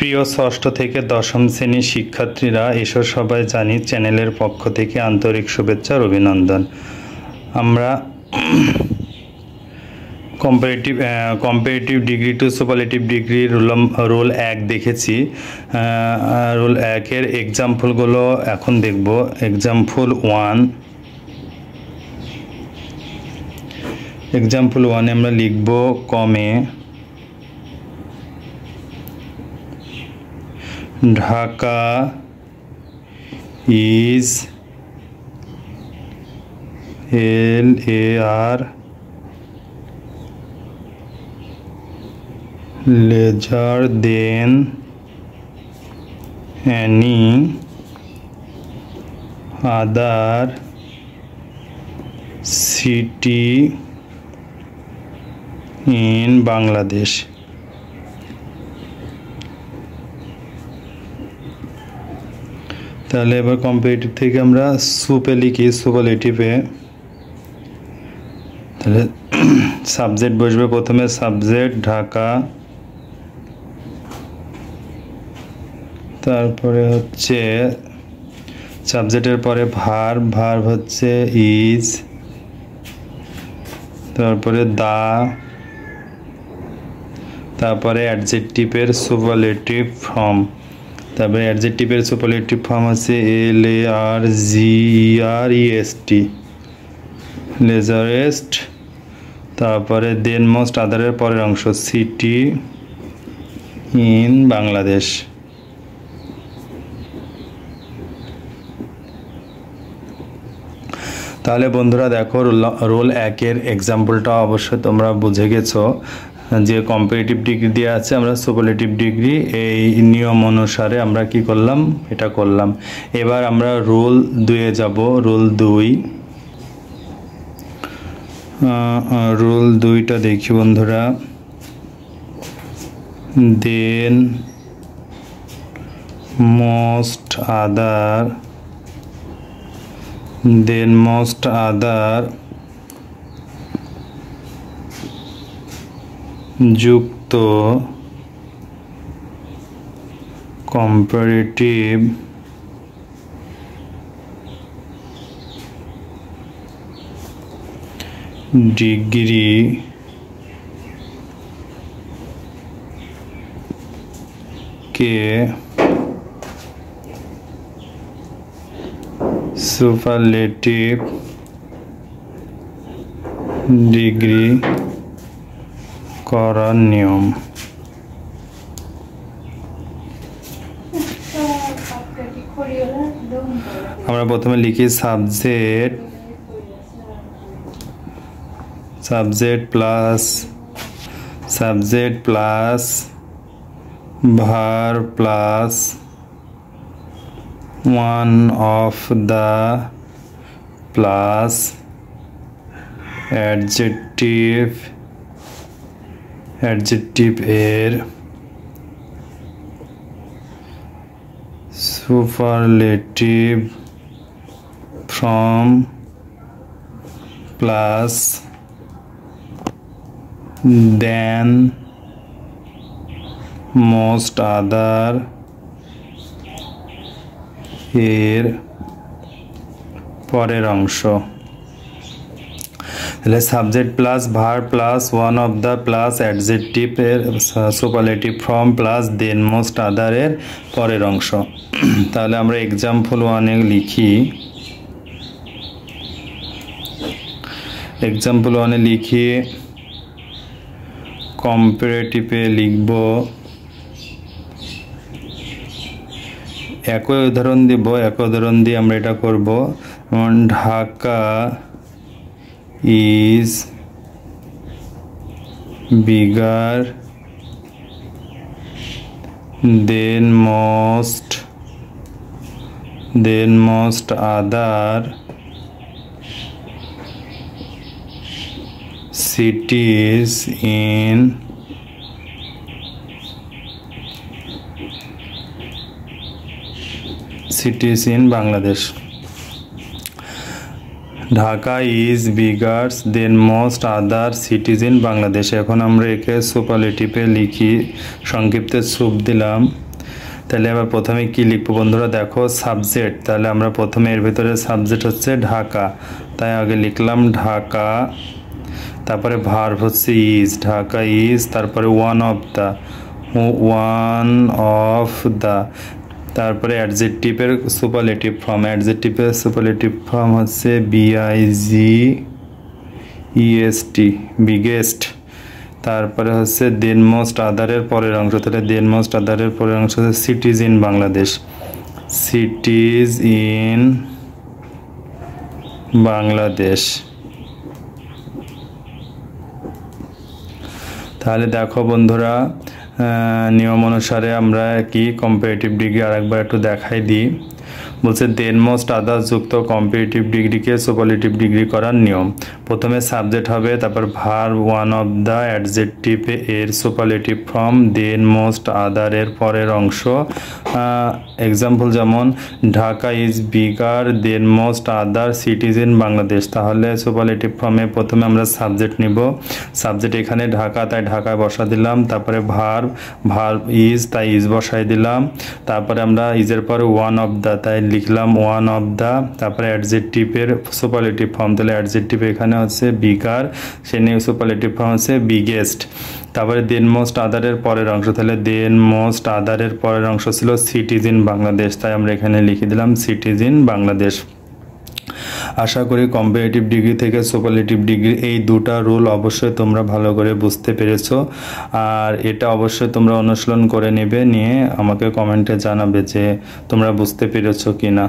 প্রিয় ষষ্ঠ থেকে দশম শ্রেণীর শিক্ষার্থীরা, এসো সবাই জানি চ্যানেলের পক্ষ থেকে আন্তরিক শুভেচ্ছা ও অভিনন্দন। আমরা comparative degree to superlative degree rule 1 দেখেছি। রোল 1-এর এক্সাম্পলগুলো এখন দেখব। এক্সাম্পল 1 আমরা লিখব কমে Dhaka is larger than any other city in Bangladesh. তাহলে এবার কম্পারেটিভ থেকে আমরা সুপে লিখি, সুপারলেটিভে। তাহলে সাবজেক্ট বসবে, প্রথমে সাবজেক্ট ঢাকা, তারপরে হচ্ছে সাবজেক্টের পরে ভার্ব হচ্ছে ইজ, তারপরে দা, তারপরে অ্যাডজেক্টিভের সুপারলেটিভ ফর্ম। তারপরে অ্যাডজেক্টিভের সুপারলেটিভ ফর্ম আছে LARGEREST, লেজারেস্ট। তারপরে দেন মোস্ট আদারের পরের অংশ সিটি ইন বাংলাদেশ। তাহলে বন্ধুরা দেখো, রোল 1-এর এক্সাম্পলটা অবশ্যই তোমরা বুঝে গেছো যে কম্পারেটিভ ডিগ্রি দিয়ে আছে, আমরা সুপারলেটিভ ডিগ্রি এই নিয়ম অনুসারে আমরা কি করলাম, এটা করলাম। এবার আমরা রোল 2-এ যাব। রোল 2টা দেখি বন্ধুরা। দেন মোস্ট আদার যুক্ত কম্পারেটিভ ডিগ্রি কে সুপারলেটিভ ডিগ্রি করার নিয়ম। আমরা প্রথমে লিখি subject plus verb plus one of the plus adjective এর superlative form plus than most other এর পরের অংশ। তাহলে subject plus verb plus one of the plus adjective এর superlative form plus than most other এর পরের অংশ। তাহলে আমরা এক্সাম্পল 1-এ লিখি। কম্পারেটিভে লিখব, একই উদাহরণ দিয়ে আমরা এটা করব। Dhaka is bigger than most other cities in Bangladesh. Dhaka is bigger then most other cities in Bangladesh. এখন আমরা একে সুপারলেটিভে লিখি, সংক্ষিপ্তে সুপ দিলাম। তাহলে আবার প্রথমে কি লিখবো বন্ধুরা, দেখো সাবজেক্ট, তাহলে আমরা প্রথমে এর ভিতরে সাবজেক্ট হচ্ছে ঢাকা, তাই আগে লিখলাম ঢাকা। তারপরে ভার্ব হচ্ছে ইজ, ঢাকা ইজ। তারপরে ওয়ান অফ দ্য। তারপরে অ্যাডজেক্টিভের সুপারলেটিভ ফর্ম, অ্যাডজেক্টিভের সুপারলেটিভ ফর্ম হচ্ছে BIGEST, বিগেস্ট। তারপরে হচ্ছে দেন মোস্ট আদারের পরের অংশ, তাহলে দেন মোস্ট আদারের পরের অংশ হচ্ছে cities in Bangladesh, cities in Bangladesh. তাহলে দেখো বন্ধুরা, নিয়ম অনুসারে আমরা কি কম্পারেটিভ ডিগ্রি আরেকবার একটু দেখাই দিই। বলছে দেন মোস্ট আদার্স যুক্ত কম্পারেটিভ ডিগ্রিকে সুপারলেটিভ ডিগ্রি করার নিয়ম। প্রথমে সাবজেক্ট হবে, তারপর verb one of the, adjective এর সুপারলেটিভ ফর্ম, দেন মোস্ট আদারের পরের অংশ। এক্সাম্পল যেমন Dhaka is bigger then most other cities in Bangladesh. তাহলে সুপারলেটিভ ফর্মে প্রথমে আমরা সাবজেক্ট নিব, সাবজেক্ট এখানে ঢাকা, তাই ঢাকায় বসা দিলাম। তারপরে ভার্ব ইজ, তাই ইজ বসাই দিলাম। তারপরে আমরা ইজের পরে ওয়ান অফ দ্য, তাই লিখলাম ওয়ান অফ দ্য। তারপরে অ্যাডজেক্টিভের সুপারলেটিভ ফর্ম, তাহলে অ্যাডজেক্টিভ এখানে হচ্ছে বিগার, সে নিয়ে সুপারলেটিভ ফর্ম হচ্ছে বিগেস্ট। তারপরে দেন মোস্ট আদারের পরের অংশ, তাহলে দেন মোস্ট আদারের পরের অংশ ছিল সিটিজ ইন বাংলাদেশ, তাই আমরা এখানে লিখে দিলাম সিটিজ ইন বাংলাদেশ। আশা করি কম্পারেটিভ ডিগ্রি থেকে সুপারলেটিভ ডিগ্রি এই দুটা রুল অবশ্যই তোমরা ভালো করে বুঝতে পেরেছো। আর এটা অবশ্যই তোমরা অনুশীলন করে নেবে, নিয়ে আমাকে কমেন্টে জানাবে যে তোমরা বুঝতে পেরেছো কি না।